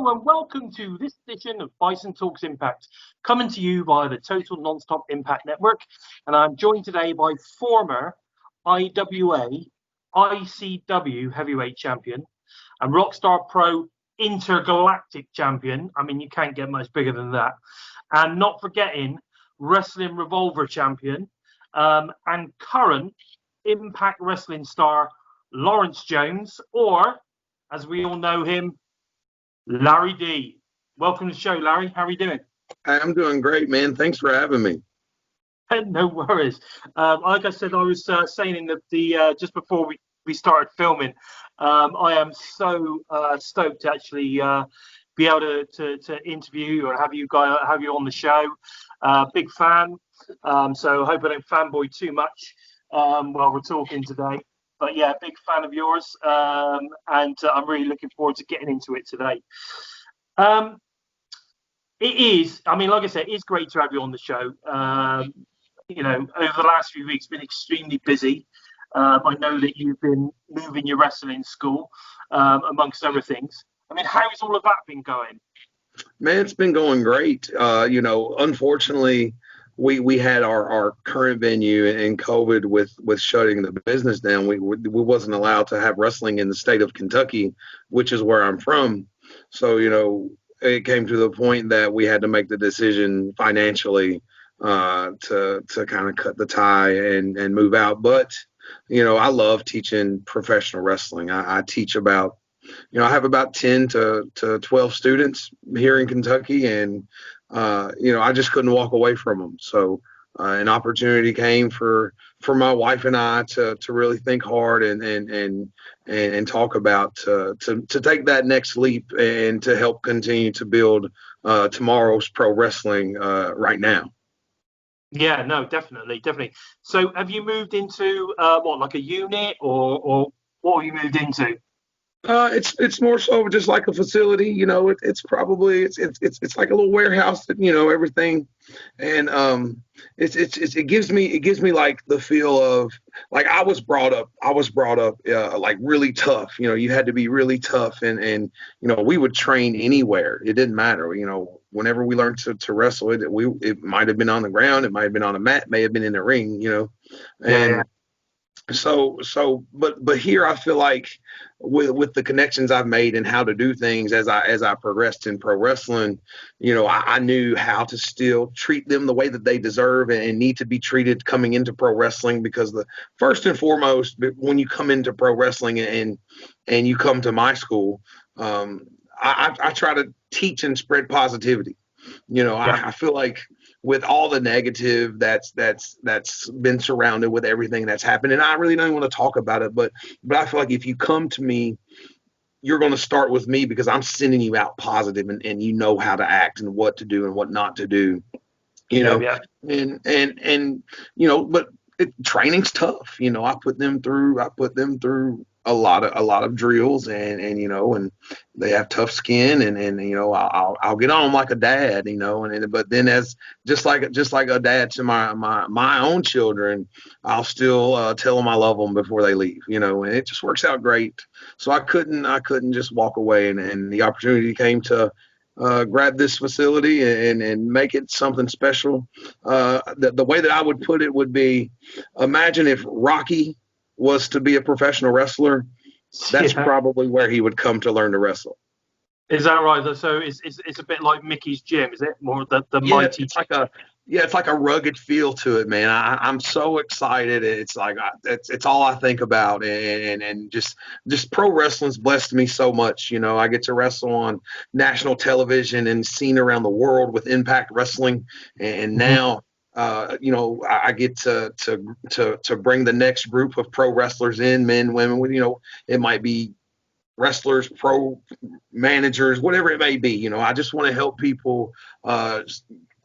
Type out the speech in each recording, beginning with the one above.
Hello and welcome to this edition of Bison Talks Impact, coming to you via the Total Nonstop Impact Network. And I'm joined today by former IWA, ICW heavyweight champion and Rockstar Pro intergalactic champion. I mean, you can't get much bigger than that. And not forgetting Wrestling Revolver champion and current Impact Wrestling star Lawrence Jones, or as we all know him, Larry D. Welcome to the show, Larry. How are you doing? I'm doing great, man. Thanks for having me. No worries. Like I said, I was saying in the just before we started filming, I am so stoked to actually be able to interview you or have you on the show. Big fan. So I hope I don't fanboy too much while we're talking today. But yeah, big fan of yours, and I'm really looking forward to getting into it today. It is, I mean, like I said, it's great to have you on the show. You know, over the last few weeks, been extremely busy. I know that you've been moving your wrestling school, amongst other things. I mean, how's all of that been going? Man, it's been going great. You know, unfortunately, we had our current venue, and COVID with shutting the business down, we wasn't allowed to have wrestling in the state of Kentucky, which is where I'm from. So, you know, it came to the point that we had to make the decision financially to kind of cut the tie and move out. But, you know, I love teaching professional wrestling. I teach about, you know, I have about 10 to 12 students here in Kentucky, and you know, I just couldn't walk away from them. So an opportunity came for my wife and I to really think hard and talk about to take that next leap and to help continue to build tomorrow's pro wrestling right now. Yeah, no, definitely. So have you moved into what, like a unit, or what have you moved into? It's more so just like a facility, you know. It's probably it's like a little warehouse that, you know, everything, and it gives me like the feel of like I was brought up like really tough. You know, you had to be really tough, and you know, we would train anywhere. It didn't matter. You know, whenever we learned to wrestle, it might have been on the ground, it might have been on a mat, may have been in the ring. You know, and. Yeah. But here I feel like with the connections I've made and how to do things as I progressed in pro wrestling, you know, I knew how to still treat them the way that they deserve and need to be treated coming into pro wrestling, because the first and foremost, when you come into pro wrestling and you come to my school, I try to teach and spread positivity. You know, Yeah. I feel like with all the negative that's been surrounded with everything that's happened, and I really don't want to talk about it, but I feel like if you come to me, you're going to start with me because I'm sending you out positive, and you know how to act and what to do and what not to do, you know. Yeah. And you know, but training's tough. You know, I put them through a lot of drills, and you know, and they have tough skin, and you know, I'll get on them like a dad, you know, but then as just like a dad to my own children, I'll still tell them I love them before they leave, you know, and it just works out great. So I couldn't just walk away, and the opportunity came to grab this facility and make it something special. The way that I would put it would be, imagine if Rocky was to be a professional wrestler, that's probably where he would come to learn to wrestle. Is that right? So it's a bit like Mickey's Gym, is it? More the mighty. It's like a rugged feel to it, man. I'm so excited. It's like it's all I think about, and just pro wrestling's blessed me so much. You know, I get to wrestle on national television and seen around the world with Impact Wrestling, and now. You know, I get to bring the next group of pro wrestlers in, men, women. You know, it might be wrestlers, pro managers, whatever it may be. You know, I just want to help people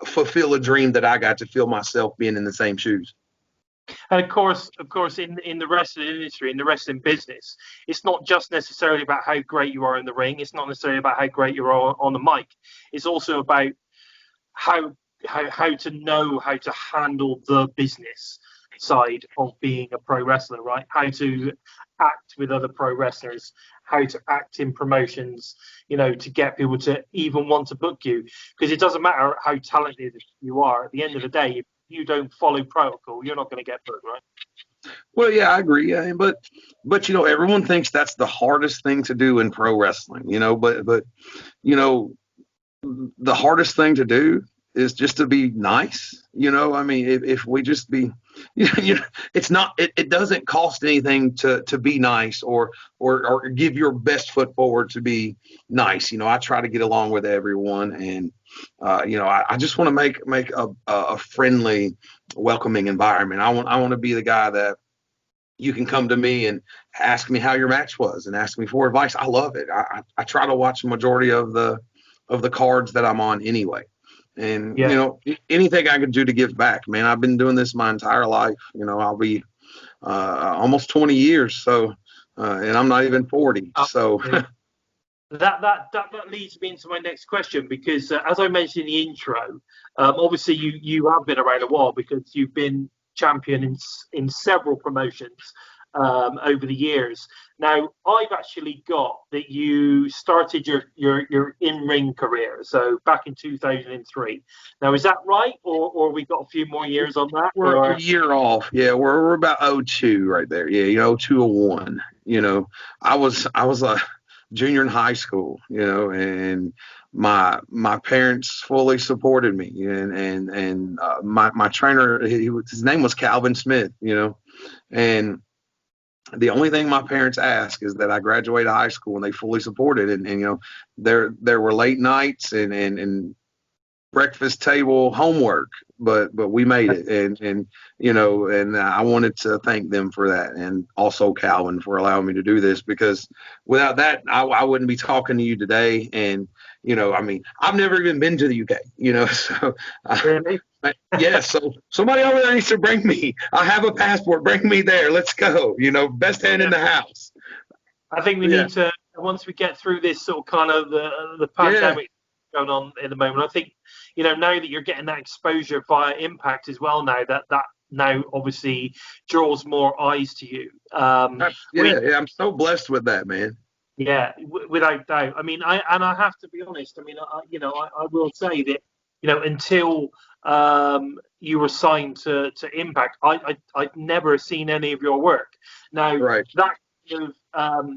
fulfill a dream that I got to feel myself being in the same shoes. And of course, in the wrestling industry, in the wrestling business, it's not just necessarily about how great you are in the ring. It's not necessarily about how great you are on the mic. It's also about how to know how to handle the business. side of being a pro wrestler, right? How to act with other pro wrestlers, how to act in promotions, you know, to get people to even want to book you. Because it doesn't matter how talented you are. At the end of the day, if you don't follow protocol, you're not going to get booked, right? Well, yeah, I agree. Yeah, but you know, everyone thinks that's the hardest thing to do in pro wrestling. You know, but you know, the hardest thing to do is just to be nice. You know, I mean, if we just be, you know, it's not, it doesn't cost anything to be nice or give your best foot forward to be nice. You know, I try to get along with everyone, and you know, I just want to make a friendly, welcoming environment. I want to be the guy that you can come to me and ask me how your match was and ask me for advice. I love it. I try to watch the majority of the cards that I'm on anyway. And, Yeah. you know, anything I can do to give back, man. I've been doing this my entire life. You know, I'll be almost 20 years. So, and I'm not even 40. So that leads me into my next question, because as I mentioned in the intro, obviously you have been around a while because you've been champion in several promotions over the years. Now, I've actually got that you started your in-ring career, so back in 2003. Now, is that right, or we got a few more years on that? we're a year off. Yeah, we're about 02 right there. Yeah, you know, 0201. You know, I was a junior in high school, you know, and my parents fully supported me, and my trainer, his name was Calvin Smith, you know, and the only thing my parents asked is that I graduated high school, and they fully supported it. And you know, there were late nights and breakfast table homework, but we made it, and you know, and I wanted to thank them for that, and also Calvin for allowing me to do this, because without that, I wouldn't be talking to you today. And you know, I mean, I've never even been to the UK, you know, so Really? yeah, so somebody over there needs to bring me. I have a passport. Bring me there. Let's go. You know, best hand in the house. I think we need to, once we get through this sort of kind of the pandemic going on at the moment, I think, you know, now that you're getting that exposure via Impact as well, now that now obviously draws more eyes to you. I'm so blessed with that, man. Yeah, without doubt. I mean, I have to be honest. I mean, I will say that, you know, until you were signed to Impact, I'd never seen any of your work. Now, that kind of,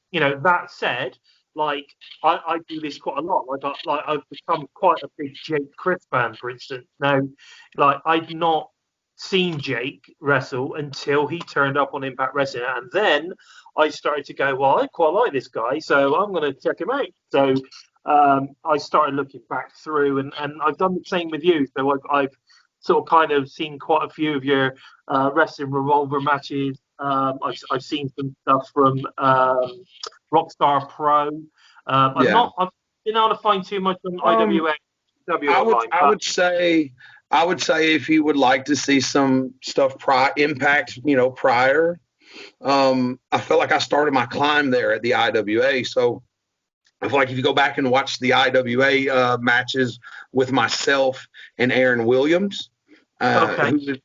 you know, that said, like I do this quite a lot. I've become quite a big Jake Chris fan, for instance. Now, like I'd not seen Jake wrestle until he turned up on Impact Wrestling, and then I started to go, well, I quite like this guy, so I'm going to check him out. So I started looking back through, and I've done the same with you. So I've sort of kind of seen quite a few of your Wrestling Revolver matches. I've seen some stuff from Rockstar Pro. I've been able to find too much on IWA. I would say if you would like to see some stuff Impact, you know, prior, I felt like I started my climb there at the IWA. So I feel like if you go back and watch the IWA matches with myself and Aaron Williams, remember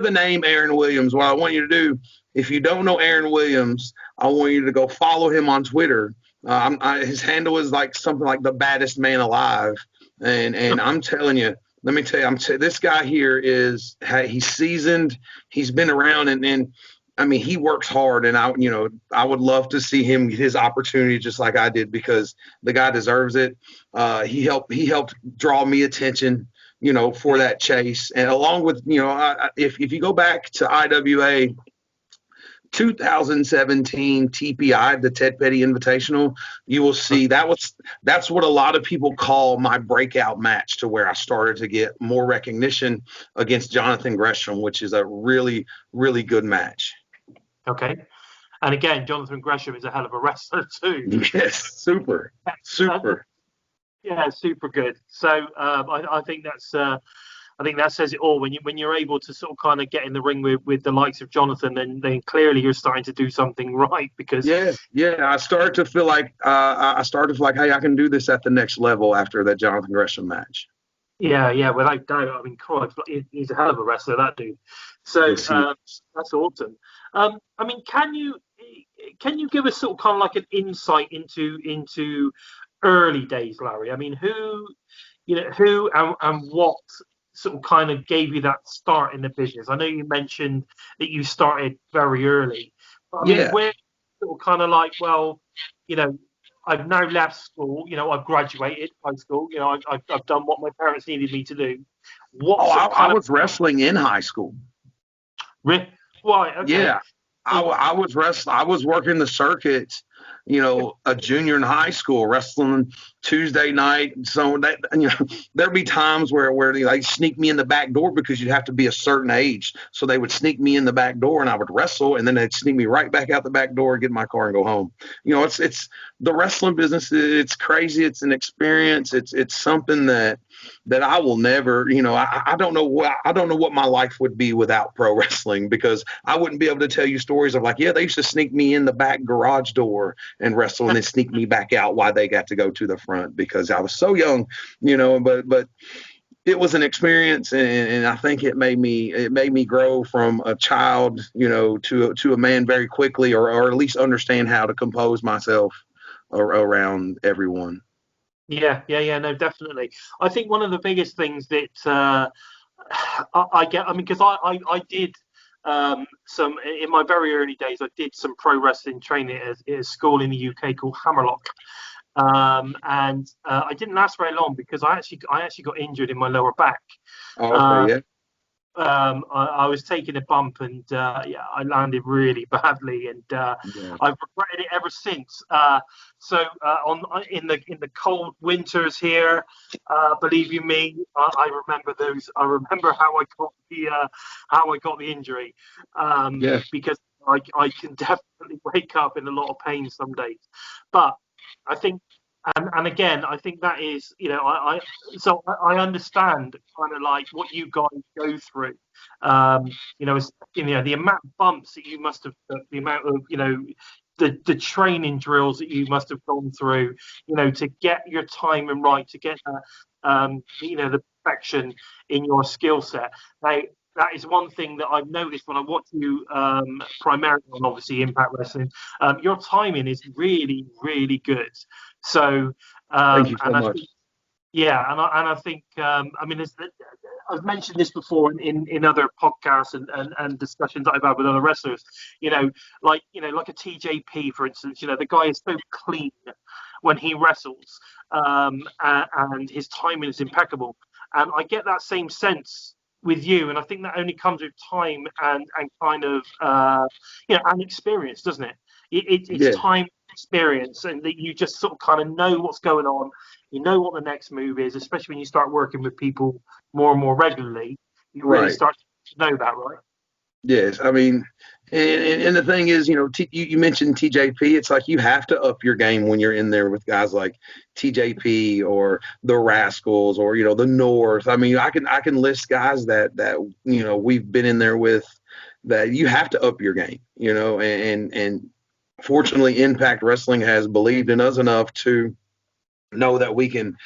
the name Aaron Williams. What I want you to do, if you don't know Aaron Williams, I want you to go follow him on Twitter. His handle is like something like the baddest man alive. And I'm telling you, let me tell you, this guy here he's seasoned. He's been around, and I mean, he works hard, and I would love to see him get his opportunity just like I did, because the guy deserves it. He helped draw me attention, you know, for that chase. And along with, you know, if you go back to IWA 2017 TPI, the Ted Petty Invitational, you will see that's what a lot of people call my breakout match, to where I started to get more recognition against Jonathan Gresham, which is a really, really good match. Okay. And again, Jonathan Gresham is a hell of a wrestler too. Yes, super. Yeah, super good. So I think that says it all. When you're able to sort of kind of get in the ring with the likes of Jonathan, then clearly you're starting to do something right. Because I started to feel like hey, I can do this at the next level after that Jonathan Gresham match. Yeah, without doubt. I mean, he's a hell of a wrestler, that dude. So Yes, he that's awesome. I mean, can you give us sort of kind of like an insight into early days, Larry? I mean, who and what sort of kind of gave you that start in the business? I know you mentioned that you started very early, but I mean, yeah. where sort of kind of like, well, you know, I've now left school, I've graduated high school, I've done what my parents needed me to do. What Oh, sort of I kind of, was wrestling in high school. right, okay. Yeah, So, I was wrestling. I was working the circuit, a junior in high school, wrestling Tuesday night. So that there'd be times where they sneak me in the back door because you'd have to be a certain age. So they would sneak me in the back door and I would wrestle, and then they'd sneak me right back out the back door, get in my car, and go home. It's the wrestling business. It's crazy. It's an experience. It's something that I will never. I don't know what my life would be without pro wrestling, because I wouldn't be able to tell you stories of like, yeah, they used to sneak me in the back garage door and wrestle and then sneak me back out while they got to go to the front because I was so young, but it was an experience, and I think it made me grow from a child, to a man very quickly, or at least understand how to compose myself around everyone. yeah, no, definitely. I think one of the biggest things that I get, I mean, because I did some in my very early days. I did some pro wrestling training at a school in the UK called Hammerlock, and I didn't last very long because I actually got injured in my lower back. Oh, okay, Uh, yeah, I was taking a bump, and yeah, I landed really badly, and yeah. I've regretted it ever since. So in the cold winters here, believe you me, I remember those. I remember how I got the injury, Yeah. because I can definitely wake up in a lot of pain some days, but I think. And again, I think that is, I understand kind of like what you guys go through. The amount of bumps that you must have, the amount of, the training drills that you must have gone through, to get your timing right, to get the perfection in your skill set. Now, that is one thing that I've noticed when I watch you, primarily on obviously Impact Wrestling. Your timing is really, really good. So, Thank you so and I much. think, yeah, and I think, I mean, I've mentioned this before in other podcasts and discussions that I've had with other wrestlers. Like a TJP, for instance. The guy is so clean when he wrestles, and his timing is impeccable. And I get that same sense with you, and I think that only comes with time and kind of and experience, doesn't it? It's Yeah, time, experience, and that you just sort of kind of know what's going on. You know what the next move is, especially when you start working with people more and more regularly. You really right. start to know that, right? Yes, I mean, and the thing is, you mentioned TJP. It's like you have to up your game when you're in there with guys like TJP or the Rascals or the North. I mean, I can list guys that we've been in there with, that you have to up your game. And fortunately, Impact Wrestling has believed in us enough to know that we can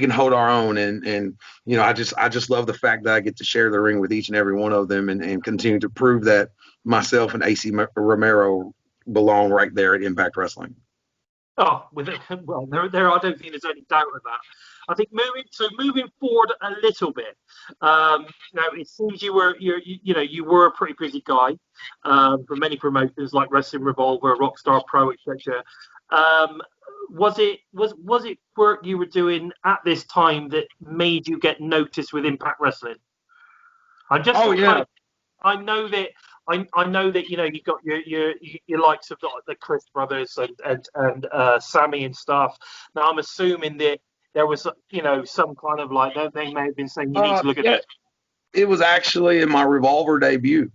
hold our own, and I just love the fact that I get to share the ring with each and every one of them, and continue to prove that myself and Acey Romero belong right there at Impact Wrestling. Oh, well, there. I don't think there's any doubt of that. I think moving forward a little bit. Now it seems you were a pretty busy guy, for many promotions like Wrestling Revolver, Rockstar Pro, etc. Um, was it work you were doing at this time that made you get noticed with Impact Wrestling? I'm just Oh sort of kind yeah. of I know that I know that you got your likes of the Chris brothers and Sammy and stuff. Now I'm assuming that there was some kind of like they may have been saying you need to look at. Yeah, it was actually in my Revolver debut,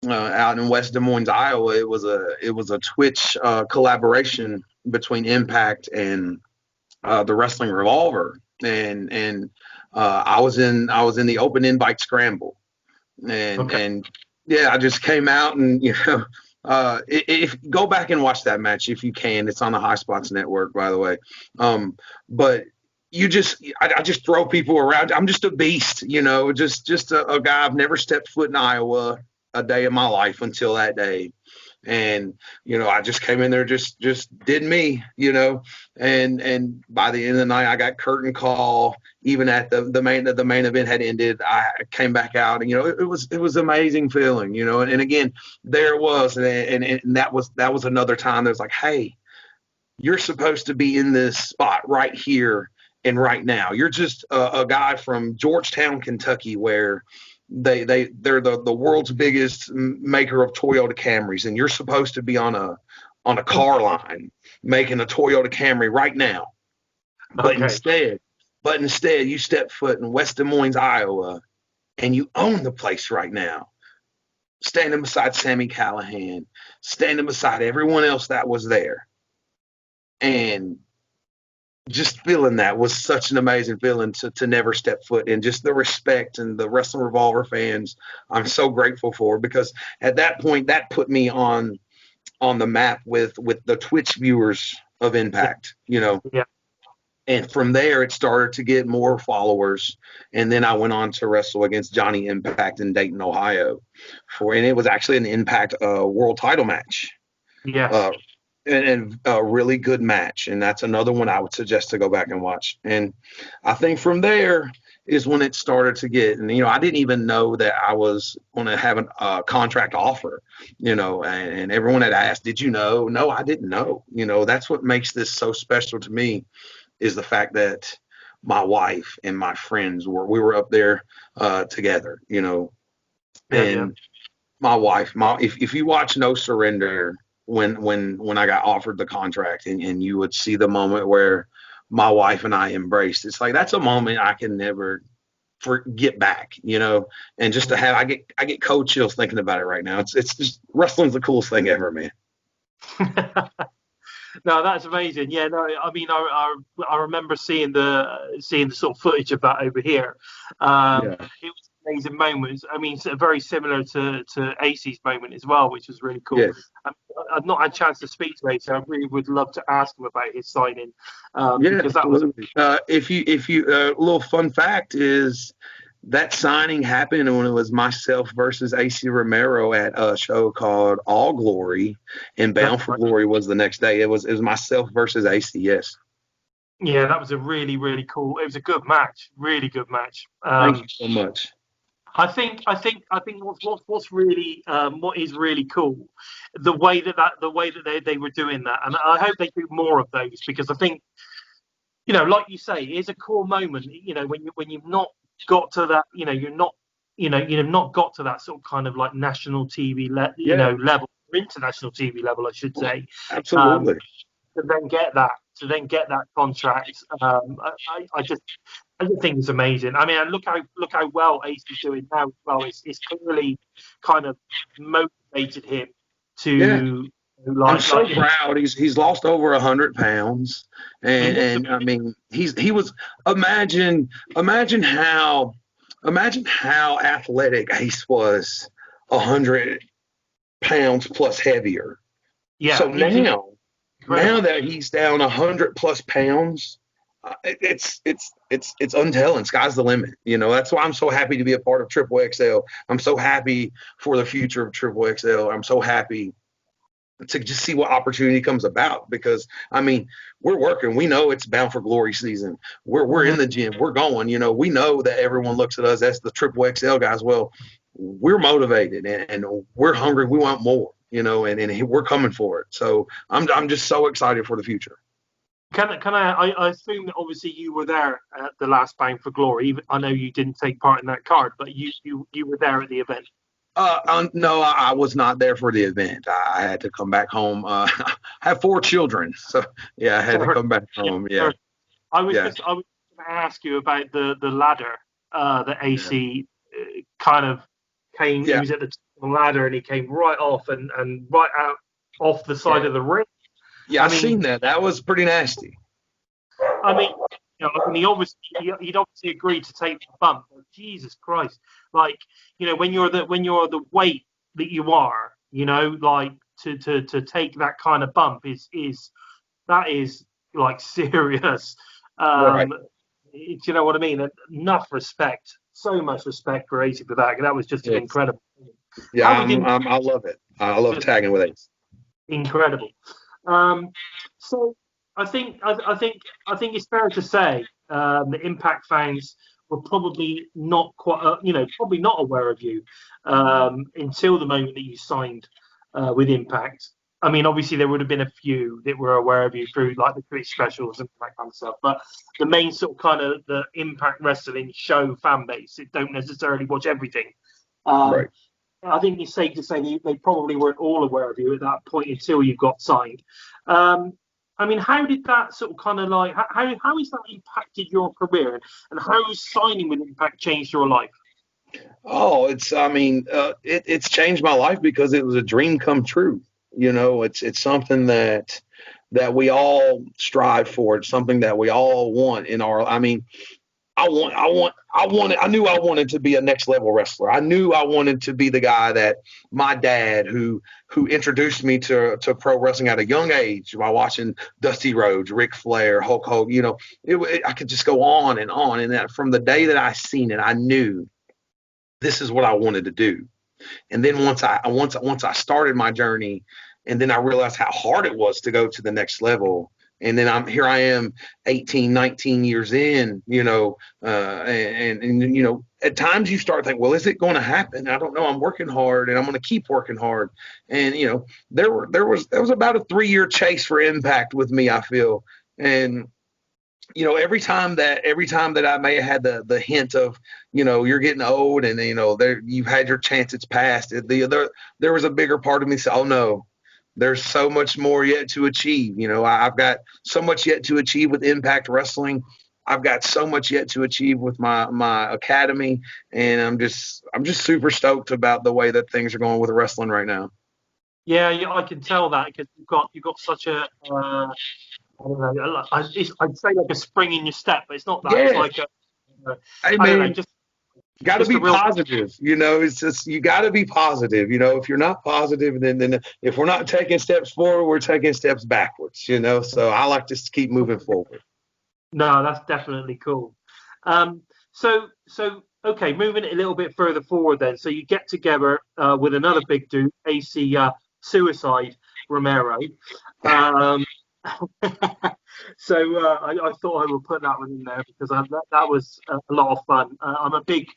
out in West Des Moines, Iowa. It was a Twitch collaboration between Impact and the Wrestling Revolver, and I was in the open invite scramble, and Okay, and yeah, I just came out, and if go back and watch that match if you can. It's on the High Spots Network, by the way. But I just throw people around. I'm just a beast, just a guy. I've never stepped foot in Iowa. a day of my life until that day. And, I just came in there, just did me, and by the end of the night, I got curtain call. Even at the main event had ended, I came back out, and, it was amazing feeling, and again, there it was. And that was another time that was like, hey, you're supposed to be in this spot right here and right now. You're just a guy from Georgetown, Kentucky, where they're the world's biggest maker of Toyota Camrys, and you're supposed to be on a car line making a Toyota Camry right now. But instead you step foot in West Des Moines, Iowa, and you own the place right now, standing beside Sami Callihan, standing beside everyone else that was there. And just feeling that was such an amazing feeling to never step foot in. Just the respect and the Wrestling Revolver fans, I'm so grateful for, because at that point that put me on the map with the Twitch viewers of Impact, Yeah. And from there it started to get more followers, and then I went on to wrestle against Johnny Impact in Dayton, Ohio, and it was actually an Impact world title match. Yes. And a really good match. And that's another one I would suggest to go back and watch. And I think from there is when it started to get, and, I didn't even know that I was going to have a contract offer, and everyone had asked, did you know? No, I didn't know. That's what makes this so special to me, is the fact that my wife and my friends we were up there together, and my wife, if you watch No Surrender, when I got offered the contract, and you would see the moment where my wife and I embraced, it's like, that's a moment I can never forget back, and just to have, I get cold chills thinking about it right now. It's just, wrestling's the coolest thing ever, man. No, that's amazing. Yeah, no, I mean, I remember seeing the sort of footage of that over here. It was amazing moments. I mean, very similar to Acey's moment as well, which was really cool. Yes. I've not had a chance to speak to Acey. I really would love to ask him about his signing. Because that was if you a little fun fact is that signing happened when it was myself versus Acey Romero at a show called All Glory, and Bound for Glory was the next day. It was myself versus Acey. Yes. Yeah, that was a really, really cool. It was a good match, really good match. Thank you so much. I think what's really what is really cool, the way that they were doing that, and I hope they do more of those, because I think, like you say, it's a cool moment. When you've not got to that, you've not got to that sort of kind of like national TV level, or international TV level, I should say. Absolutely. To then get that contract, I just think it's amazing. I mean, look how well Acey's doing now. Well, it's clearly kind of motivated him to. Yeah. I'm so proud. He's lost over 100 pounds, and I mean, he was. Imagine how athletic Ace was, 100 pounds plus heavier. Yeah. So now that he's down 100 plus pounds, it's untelling. Sky's the limit. That's why I'm so happy to be a part of XXXL. I'm so happy for the future of XXXL. I'm so happy to just see what opportunity comes about, because I mean, we're working. We know it's Bound for Glory season. We're in the gym. We're going. We know that everyone looks at us as the XXXL guys. Well, we're motivated and we're hungry. We want more. And we're coming for it. So I'm just so excited for the future. Can I assume that obviously you were there at the last Bound for Glory. I know you didn't take part in that card, but you were there at the event. No, I was not there for the event. I had to come back home. I have 4 children, so yeah, I had to come back home. Yeah. I was going to ask you about the ladder that Acey kind of came. Yeah. He was at the top of the ladder and he came right off and right out off the side of the ring. Yeah, I've seen that. That was pretty nasty. I mean, he'd obviously agreed to take the bump. But Jesus Christ, like, when you're the weight that you are, like to take that kind of bump is like serious. Right. You know what I mean? Enough respect, so much respect for Acey for that. That was just an incredible thing. Yeah, How we did I love it. I love just tagging with Ace. incredible. Um, so I think it's fair to say the Impact fans were probably not quite, probably not aware of you until the moment that you signed with Impact. I mean, obviously there would have been a few that were aware of you through like the Twitch specials and that kind of stuff, but the main sort of kind of the Impact Wrestling show fan base that don't necessarily watch everything. Um, Right. I think it's safe to say they probably weren't all aware of you at that point until you got signed. Um, I mean, how did that sort of kind of like how has that impacted your career, and how has signing with Impact changed your life? Oh, it's changed my life because it was a dream come true. It's something that we all strive for. It's something that we all want in our. I knew I wanted to be a next level wrestler. I knew I wanted to be the guy that my dad, who introduced me to pro wrestling at a young age by watching Dusty Rhodes, Ric Flair, Hulk Hogan. I could just go on and on. And that from the day that I seen it, I knew this is what I wanted to do. And then once I started my journey, and then I realized how hard it was to go to the next level. And then I am 18, 19 years in, and at times you start thinking, well, is it going to happen? I don't know. I'm working hard and I'm going to keep working hard. And, there was about a 3-year chase for Impact with me, I feel. And, every time that I may have had the hint of, you're getting old and, you've had your chance, it's passed. There was a bigger part of me say, oh no, there's so much more yet to achieve. I've got so much yet to achieve with Impact Wrestling. I've got so much yet to achieve with my academy, and I'm just super stoked about the way that things are going with wrestling right now. Yeah, I can tell that because you've got such a I don't know, I'd say like a spring in your step, but it's not that. It's Yeah, like hey I don't know, man, got to just a be real. positive. It's just you got to be positive. If you're not positive, then if we're not taking steps forward, we're taking steps backwards. So I like to keep moving forward. No, that's definitely cool. Um, so okay, moving it a little bit further forward then. So you get together with another big dude, AC Suicide Romero. Um, so I thought I would put that one in there because that was a lot of fun. I'm a big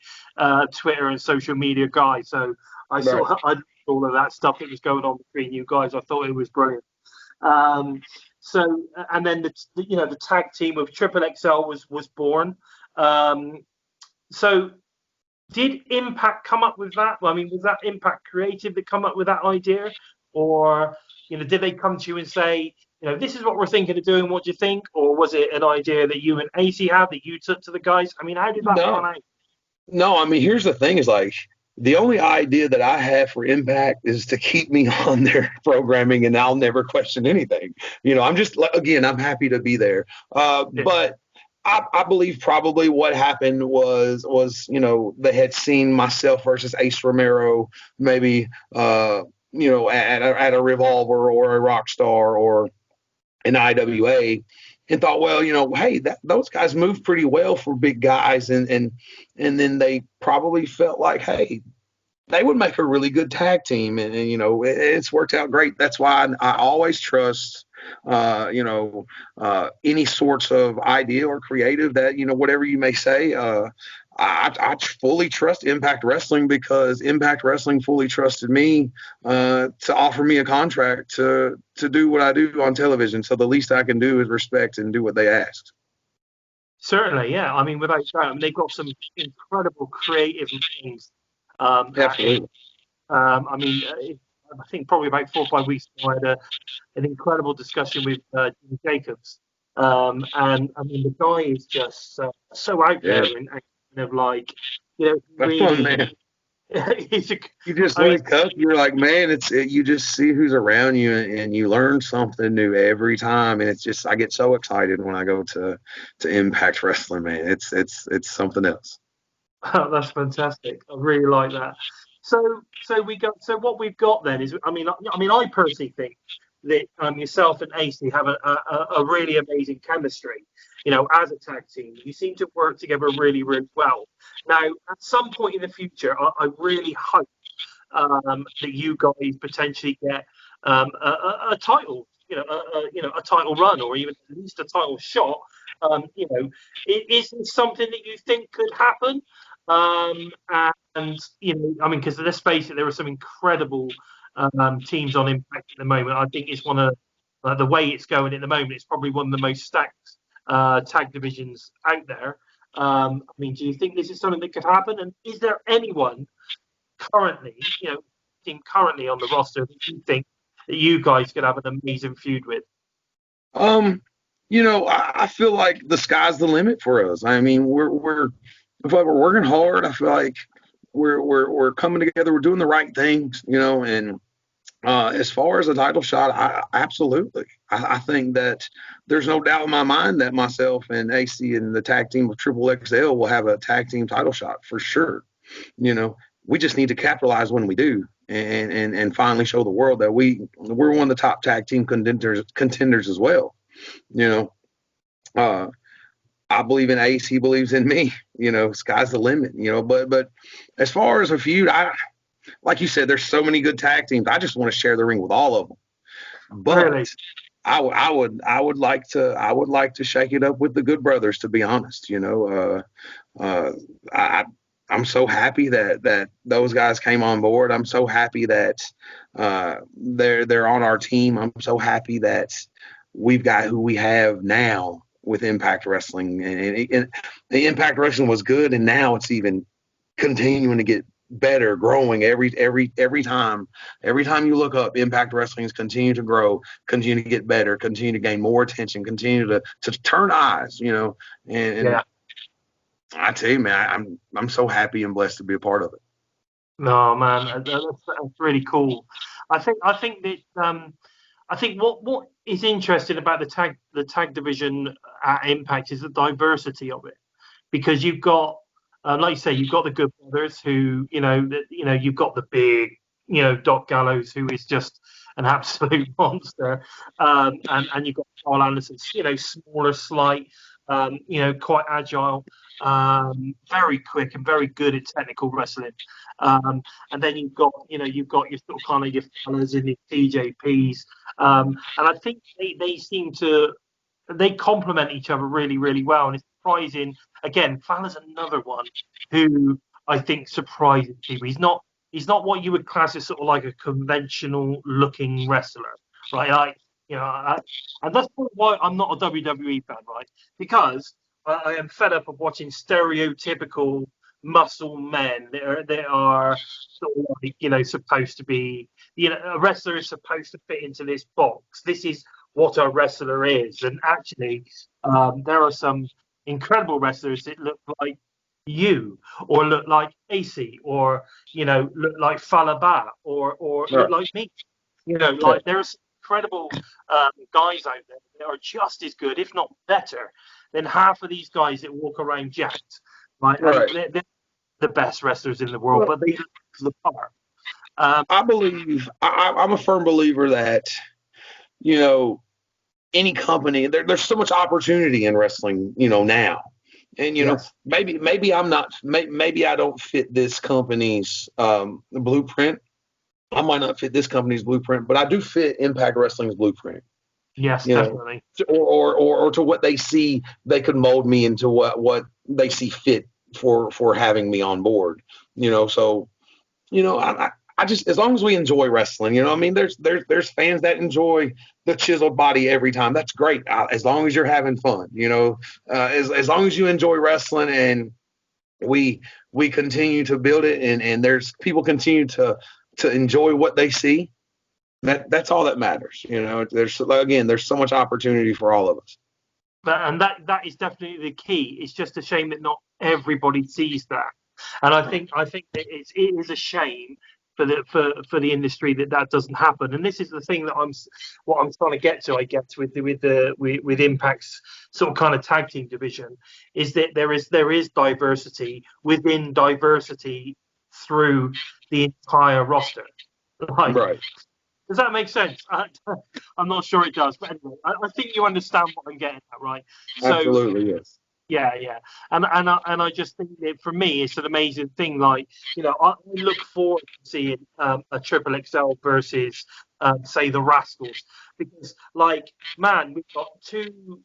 Twitter and social media guy, so Right. I all of that stuff that was going on between you guys. I thought it was brilliant. Um, and then the tag team of XXXL was born. Um, so did Impact come up with that? Well, I mean, was that Impact Creative that come up with that idea, or did they come to you and say, this is what we're thinking of doing? What do you think? Or was it an idea that you and AC had that you took to the guys? I mean, how did that pan No, out? no. Here's the thing: is like the only idea that I have for Impact is to keep me on their programming, and I'll never question anything. I'm just again, I'm happy to be there. Yeah. But I believe probably what happened was they had seen myself versus Ace Romero maybe at a Revolver or a Rockstar or an IWA, and thought, well, hey, those guys move pretty well for big guys, and then they probably felt like, hey, they would make a really good tag team, and it's worked out great. That's why I always trust any sorts of idea or creative that whatever you may say. I fully trust Impact Wrestling because Impact Wrestling fully trusted me to offer me a contract to do what I do on television. So the least I can do is respect and do what they asked. Certainly, yeah. I mean, without doubt, I mean, they've got some incredible creative minds. Absolutely. I mean, I think probably about 4 or 5 weeks ago, I had an incredible discussion with Jim Jacobs. And I mean, the guy is just so out Yeah, there and kind of like, that's fun, really, man. he's a, You just I mean, wake up, you're like, man, you just see who's around you, and you learn something new every time, and it's just I get so excited when I go to Impact Wrestling, man. It's something else. that's fantastic. I really like that. So what we've got then is, I personally think that yourself and AC have a really amazing chemistry. As a tag team, you seem to work together really, really well. Now, at some point in the future, I really hope that you guys potentially get a title, a title run, or even at least a title shot. Is this something that you think could happen? And I mean, because let's face it, there are some incredible teams on Impact at the moment. I think it's one of the way it's going at the moment. It's probably one of the most stacked tag divisions out there. I mean, do you think this is something that could happen? And is there anyone currently, currently on the roster that you think that you guys could have an amazing feud with? I feel like the sky's the limit for us. I mean, we're working hard. I feel like we're coming together. We're doing the right things, and as far as a title shot, absolutely. I think that there's no doubt in my mind that myself and Acey and the tag team of XXXL will have a tag team title shot for sure. We just need to capitalize when we do, and finally show the world that we're one of the top tag team contenders as well. I believe in Ace. He believes in me. Sky's the limit. But as far as a feud, like you said, there's so many good tag teams. I just want to share the ring with all of them. But really? I would like to shake it up with the Good Brothers, to be honest. I'm so happy that those guys came on board. I'm so happy that they're on our team. I'm so happy that we've got who we have now with Impact Wrestling, and the Impact Wrestling was good, and now it's even continuing to get better, growing every time. Every time you look up, Impact Wrestling is continue to grow, continue to get better, continue to gain more attention, continue to turn eyes, and yeah. I tell you, man, I'm so happy and blessed to be a part of it. No, man, that's really cool. I think that I think what is interesting about the tag division at Impact is the diversity of it, because you've got, like you say, you've got the Good Brothers who, you've got the big, Doc Gallows, who is just an absolute monster, and you've got Carl Anderson, smaller, slight, quite agile, very quick and very good at technical wrestling. And then you've got your sort of kind of your fellas in the TJPs. And I think they seem to, they complement each other really, really well. And it's surprising. Again, Fowler's another one who I think surprises people. He's not what you would class as sort of like a conventional looking wrestler, right? And that's why I'm not a WWE fan, right? Because I am fed up of watching stereotypical muscle men that are sort of like, supposed to be, a wrestler is supposed to fit into this box. This is what a wrestler is. And actually, there are some incredible wrestlers that look like you, or look like Acey, or, look like Falaba, or look like me. Like there's incredible guys out there that are just as good, if not better, than half of these guys that walk around jacked. Right? They're the best wrestlers in the world, but they look the part. I believe, I'm a firm believer that, any company, there's so much opportunity in wrestling, now. And, yes. maybe I'm not, maybe I don't fit this company's blueprint. I might not fit this company's blueprint, but I do fit Impact Wrestling's blueprint. Yes, definitely. Or to what they see, they could mold me into what they see fit for having me on board. So, I just, as long as we enjoy wrestling, I mean, there's fans that enjoy the chiseled body every time. That's great. As long as you're having fun, as long as you enjoy wrestling, and we continue to build it, and there's people continue to enjoy what they see. That's all that matters. There's so much opportunity for all of us. And that is definitely the key. It's just a shame that not everybody sees that. And I think that it is a shame for the industry that doesn't happen. And this is the thing that I'm trying to get to, I guess, with Impact's sort of kind of tag team division, is that there is diversity within diversity through the entire roster. Right. Does that make sense? I'm not sure it does, but anyway, I think you understand what I'm getting at, right? So, absolutely, yes. Yeah. And I just think that for me, it's an amazing thing. Like, I look forward to seeing a Triple XL versus, say, the Rascals, because, like, man, we've got two,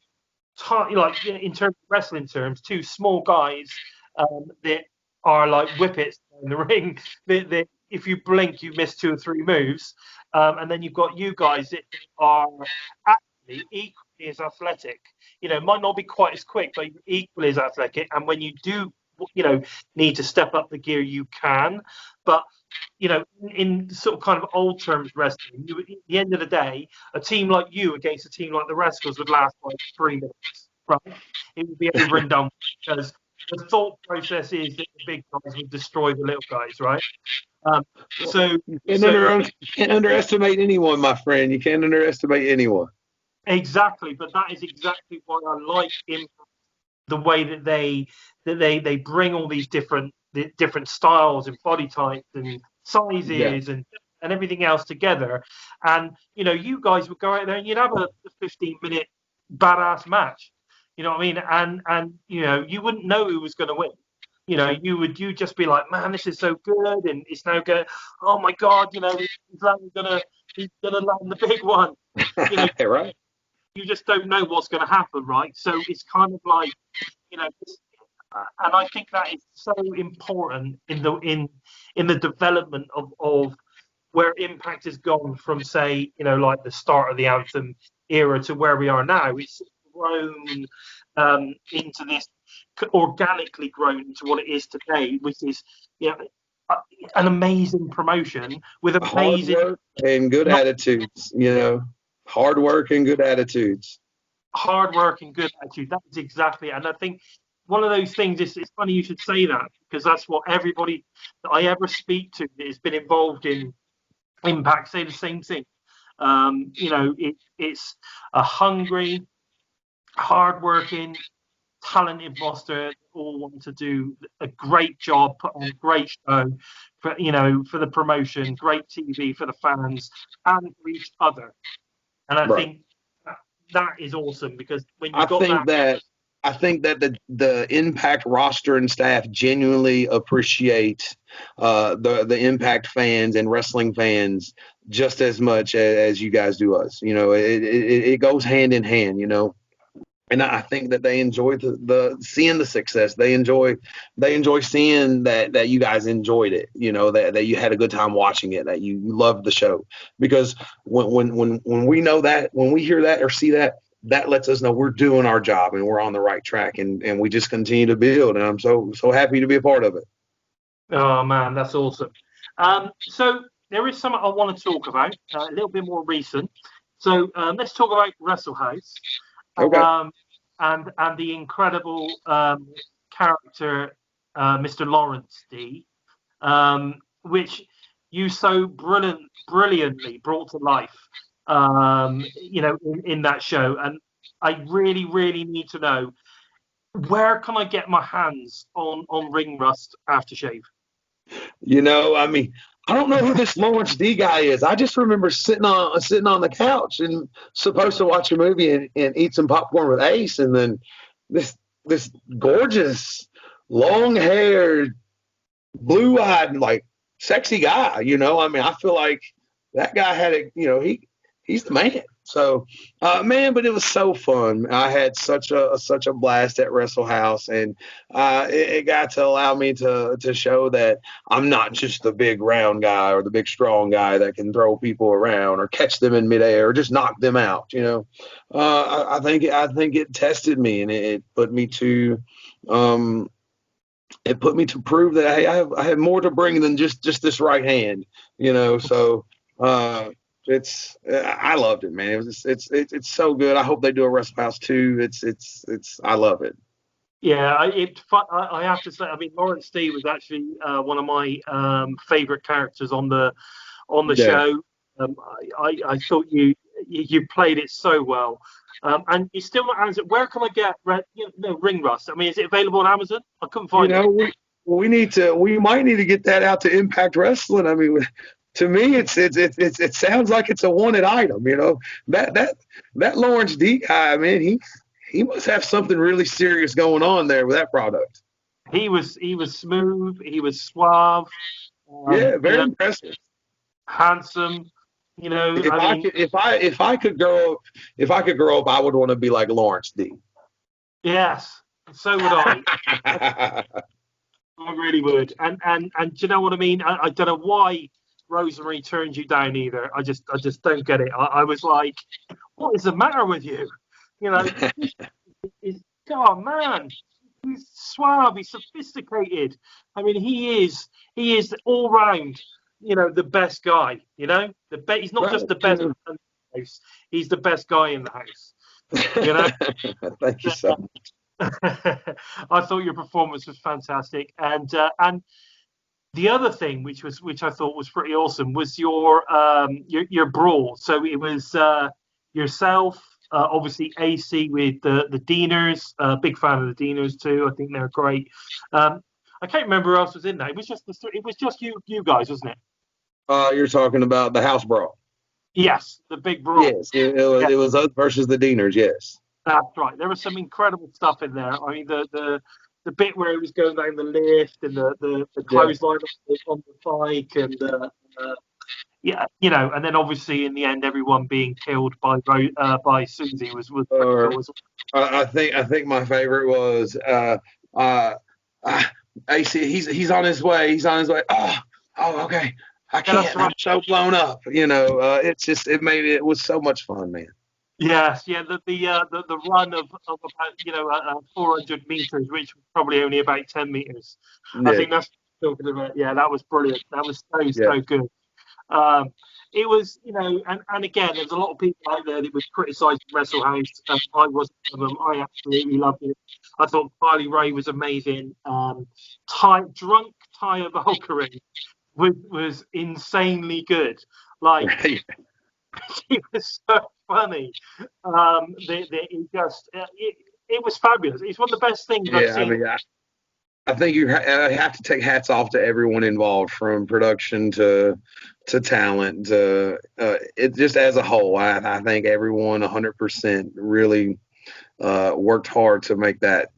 like, in terms of wrestling terms, two small guys that are like whippets in the ring. That if you blink, you miss two or three moves, and then you've got you guys that are actually equally as athletic. Might not be quite as quick, but you're equally as athletic. And when you do, need to step up the gear, you can. But in sort of kind of old terms wrestling, at the end of the day, a team like you against a team like the Rascals would last like 3 minutes, right? It would be over and done, because the thought process is that the big guys would destroy the little guys, right? So, You can't underestimate anyone, my friend. You can't underestimate anyone. exactly, but that is exactly why I like the way that they bring all these different styles and body types and Yeah, sizes and everything else together. And you guys would go out there and you'd have a 15-minute badass match. You know what I mean? And you wouldn't know who was going to win. You just be like, man, this is so good, and it's now going. Oh my God, he's gonna land the big one. You know, right. you just don't know what's going to happen, right? So it's kind of like, and I think that is so important in the development of where Impact has gone from, say, like the start of the Anthem era to where we are now. It's grown into this, organically grown into what it is today, which is an amazing promotion with Hard amazing, work and good not attitudes. Hard work and good attitudes. hard work and good attitude. That's exactly, and I think one of those things is, it's funny you should say that, because that's what everybody that I ever speak to that has been involved in Impact say the same thing. It's a hungry, hardworking, talented roster that all want to do a great job, put on a great show for the promotion, great TV for the fans and for each other. And I Right. think that is awesome, because when I you've got think that, that I think that the Impact roster and staff genuinely appreciate the Impact fans and wrestling fans just as much as you guys do us. It goes hand in hand. And I think that they enjoy the seeing the success. They enjoy seeing that you guys enjoyed it. That you had a good time watching it. That you loved the show. Because when we know that, when we hear that or see that, that lets us know we're doing our job and we're on the right track, and we just continue to build. And I'm so happy to be a part of it. oh man, that's awesome. So there is something I want to talk about, a little bit more recent. So let's talk about Wrestlehouse. Okay. um, and the incredible character, Mr. Lawrence D, which you so brilliantly brought to life, in that show. And I really, really need to know, where can I get my hands on Ring Rust aftershave? I mean, I don't know who this Lawrence D guy is. I just remember sitting on the couch and supposed to watch a movie and eat some popcorn with Ace, and then this gorgeous, long haired, blue eyed, like sexy guy. I mean, I feel like that guy had it. He's the man. So, man, but it was so fun. I had such a blast at Wrestlehouse, and it got to allow me to show that I'm not just the big round guy or the big strong guy that can throw people around or catch them in midair or just knock them out. I think it tested me, and it put me to prove that, hey, I have more to bring than just this right hand. So. I loved it, man. It's so good. I hope they do a Wrestlehouse too. I love it. Yeah, I have to say, I mean, Lawrence D was actually one of my favorite characters on the Yeah. show. I thought you played it so well. And you still not Amazon. Where can I get Ring Rust? I mean, is it available on Amazon? I couldn't You find it. know, we might need to get that out to Impact Wrestling. I mean, to me, it sounds like it's a wanted item. That Lawrence D guy, man, he must have something really serious going on there with that product. He was smooth. He was suave. Yeah, very impressive. Handsome. You know, if I could grow up, I would want to be like Lawrence D. Yes, so would I. I really would. And do you know what I mean? I don't know why Rosemary turned you down either. I just don't get it. I was like, what is the matter with you? You know, oh man, he's suave, he's sophisticated. I mean, he is all round, you know, the best guy. You know, he's not just the best in the house, he's the best guy in the house. You know. Thank you so much. I thought your performance was fantastic, and the other thing which I thought was pretty awesome was your brawl. So it was yourself, obviously Acey with the Deaners. Big fan of the Deaners too. I think they're great. I can't remember who else was in that. It was just you guys, wasn't it? You're talking about the house brawl. Yes, the big brawl. Yes, it was us versus the Deaners. Yes, that's right. There was some incredible stuff in there. I mean, the bit where he was going down the lift and the clothesline on the bike and yeah, you know, and then obviously in the end everyone being killed by Susie was pretty cool as well. I think my favorite was Acey. He's on his way. He's on his way. Oh, okay. I can't. I'm so blown up. You know, it was so much fun, man. Yes, yeah, the run of about 400 meters, which was probably only about 10 meters. Yeah. I think that's talking about. Yeah, that was brilliant. That was so good. It was, you know, and again, there's a lot of people out there that would criticise Wrestlehouse. I wasn't one of them. I absolutely loved it. I thought Kylie Ray was amazing. Drunk Taya Valkyrie was insanely good. Like. Right. He was so funny. It was fabulous. It's one of the best things I've seen. I mean, I think you have to take hats off to everyone involved, from production to talent. It just as a whole. I think everyone 100% really worked hard to make that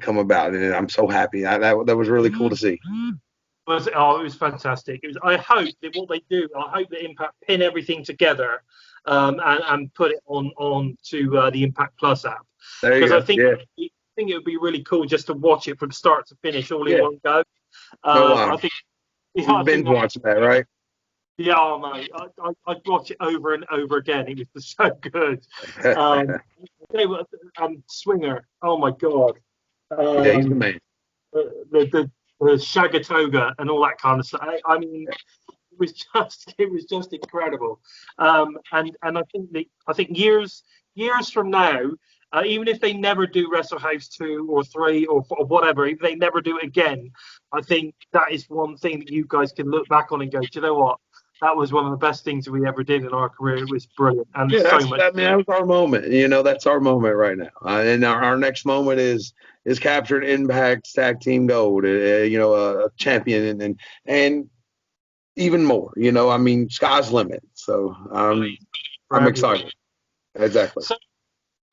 come about, and I'm so happy. That was really cool to see. It was fantastic. I hope that what they do, I hope that Impact pin everything together and put it on to the Impact Plus app. Because I think it would be really cool just to watch it from start to finish all in one go. I think you've been watching that, right? Yeah, oh mate, I'd watch it over and over again. It was so good. Swinger, oh my god. Yeah, he's the man. The Shagatoga and all that kind of stuff. I mean, it was just incredible. And I think years from now, even if they never do Wrestlehouse 2 or 3 or whatever, if they never do it again, I think that is one thing that you guys can look back on and go, do you know what? That was one of the best things we ever did in our career. It was brilliant. And that was our moment. You know, that's our moment right now. And our next moment is capturing Impact's Tag Team Gold. A champion and even more. You know, I mean, sky's the limit. So I'm excited. Exactly. So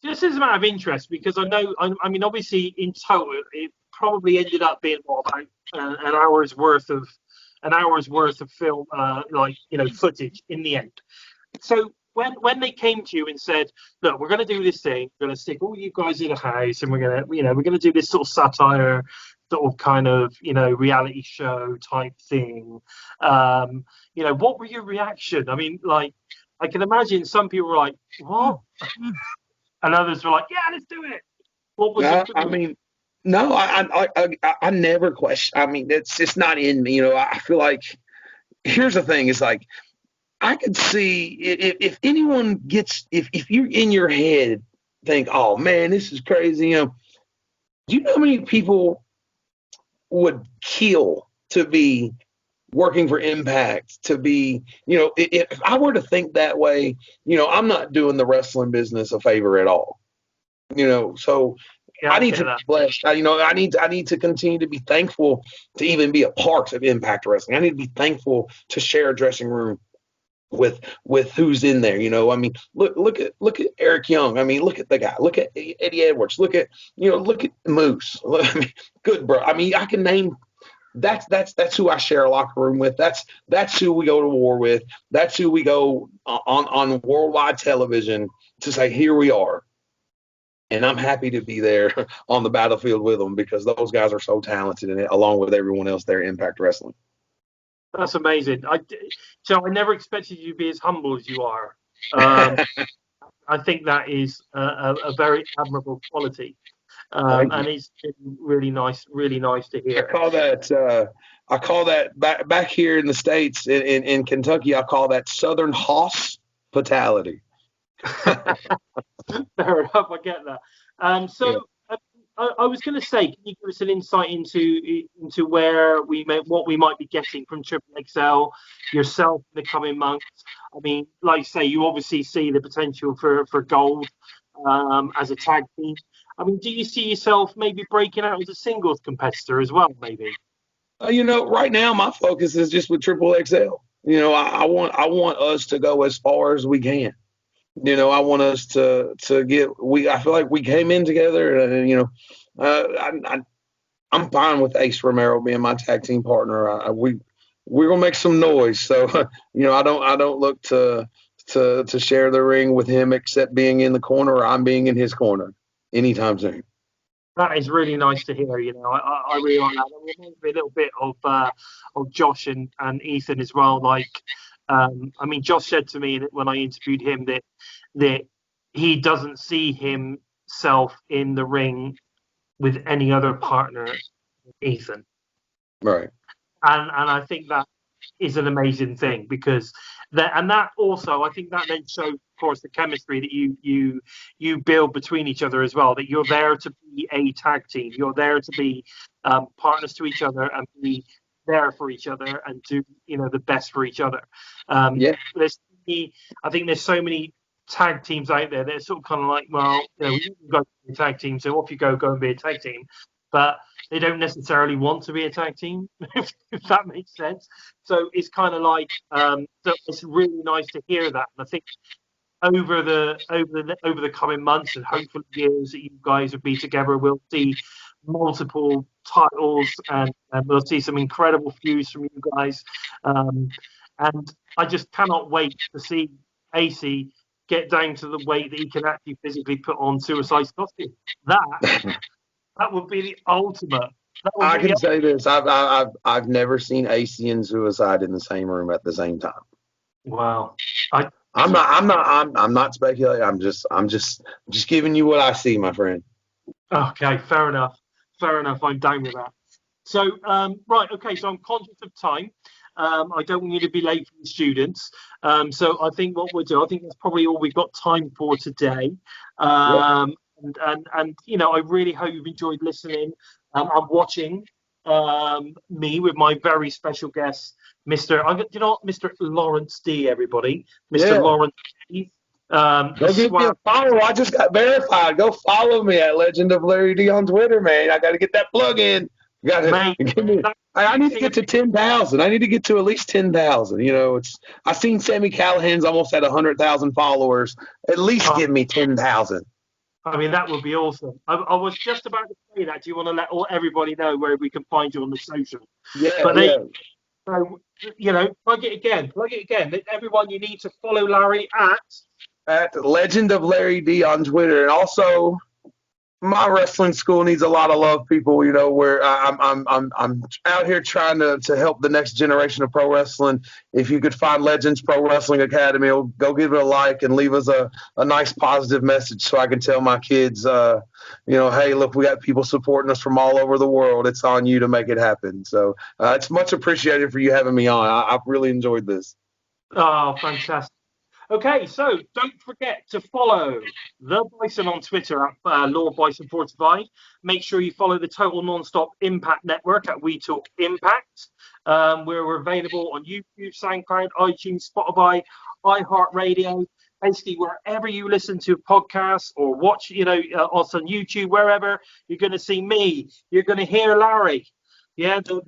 this is a matter of interest because I know. I mean, obviously, in total, it probably ended up being about an hour's worth of film, footage in the end. So when they came to you and said, look, we're going to do this thing, we're going to stick all you guys in a house, and we're going to do this sort of satire, sort of kind of reality show type thing. What were your reaction? I mean, like, I can imagine some people were like, what? And others were like, yeah, let's do it. What was it? I mean. No, I never question. I mean, it's just not in me. You know, I feel like, here's the thing. It's like, I could see if anyone gets, if you're in your head think, oh man, this is crazy. You know, do you know how many people would kill to be working for Impact, to be, if I were to think that way, I'm not doing the wrestling business a favor at all. So I need to be blessed. I need to continue to be thankful to even be a part of Impact Wrestling. I need to be thankful to share a dressing room with who's in there. I mean, look at Eric Young. I mean, look at the guy. Look at Eddie Edwards. Look at Moose. I mean, good bro. I mean, I can name. That's who I share a locker room with. That's who we go to war with. That's who we go on worldwide television to say, here we are. And I'm happy to be there on the battlefield with them because those guys are so talented, and along with everyone else there at Impact Wrestling. That's amazing. So I never expected you to be as humble as you are. I think that is a very admirable quality, and it's really nice to hear. I call that back here in the States, in Kentucky, I call that Southern hospitality. Fair enough, I get that. I was going to say, can you give us an insight into where what we might be getting from XXXL, yourself in the coming months? I mean, like you say, you obviously see the potential for gold as a tag team. I mean, do you see yourself maybe breaking out as a singles competitor as well, maybe? Right now my focus is just with XXXL. I want us to go as far as we can. I want us to get. I feel like we came in together, and I'm fine with Acey Romero being my tag team partner. We're gonna make some noise. So I don't look to share the ring with him except being in the corner or I'm being in his corner anytime soon. That is really nice to hear. I really like that. It reminds me a little bit of Josh and Ethan as well. Like, I mean, Josh said to me that when I interviewed him that he doesn't see himself in the ring with any other partner than Ethan. Right. And I think that is an amazing thing because that also, I think that then shows, of course, the chemistry that you build between each other as well, that you're there to be a tag team. You're there to be partners to each other and be there for each other and do the best for each other. I think there's so many tag teams out there that are sort of kind of like, well, we can go be a tag team, so off you go and be a tag team, but they don't necessarily want to be a tag team, if that makes sense. So it's kind of like, so it's really nice to hear that, and I think over the coming months and hopefully years that you guys will be together, we'll see multiple titles and we'll see some incredible feuds from you guys. And I just cannot wait to see Acey get down to the weight that he can actually physically put on Suicide costume. That would be the ultimate. I can say this: I've never seen Acey and Suicide in the same room at the same time. Wow. I'm not speculating. I'm just giving you what I see, my friend. Okay, fair enough. I'm down with that. So, right, okay. So I'm conscious of time. I don't want you to be late for the students. So I think what we'll do, I think that's probably all we've got time for today. And I really hope you've enjoyed listening and watching me with my very special guest, Mr. Lawrence D. Everybody, Mr. Lawrence D. Go give me a follow. I just got verified. Go follow me at Legend of Larry D on Twitter, man. I got to get that plug in. I need to get to 10,000. I need to get to at least 10,000. I've seen Sammy Callahan's almost at 100,000 followers. At least give me 10,000. I mean, that would be awesome. I was just about to say that. Do you want to let everybody know where we can find you on the social? So, plug it again. Everyone, you need to follow Larry at Legend of Larry D on Twitter, and also my wrestling school needs a lot of love, people. Where I'm out here trying to help the next generation of pro wrestling. If you could find Legends Pro Wrestling Academy, go give it a like and leave us a nice positive message so I can tell my kids, hey, look, we got people supporting us from all over the world. It's on you to make it happen. So it's much appreciated for you having me on. I've really enjoyed this. Oh, fantastic. Okay, so don't forget to follow the Bison on Twitter at LordBison45. Make sure you follow the Total Nonstop Impact Network at We Talk Impact. Where we're available on YouTube, SoundCloud, iTunes, Spotify, iHeartRadio, basically wherever you listen to podcasts or watch, us on YouTube, wherever, you're going to see me. You're going to hear Larry. Yeah, the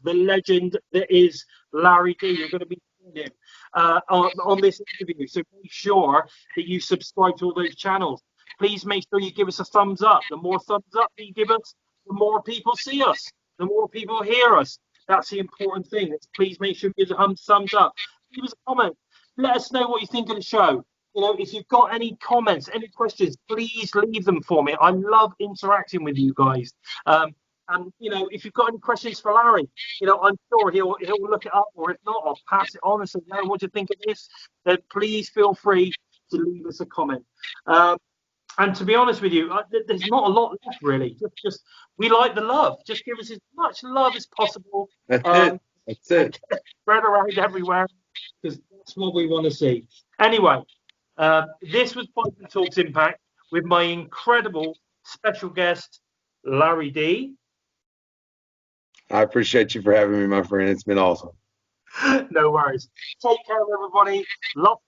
legend that is Larry D. You're going to be seeing him. on this interview. So make sure that you subscribe to all those channels. Please make sure you give us a thumbs up. The more thumbs up that you give us, the more people see us, the more people hear us. That's the important thing. Please make sure you give us a thumbs up. Give us a comment. Let us know what you think of the show. You know, if you've got any comments, any questions, please leave them for me. I love interacting with you guys. And you know, if you've got any questions for Larry, you know, I'm sure he'll look it up, or if not, I'll pass it on and say, "No, what do you think of this?" Then please feel free to leave us a comment. And to be honest with you, there's not a lot left really. Just we like the love. Just give us as much love as possible. That's it. That's it. Spread around everywhere, because that's what we want to see. Anyway, this was Bison Talks Impact with my incredible special guest, Larry D. I appreciate you for having me, my friend. It's been awesome. No worries. Take care, everybody. Love.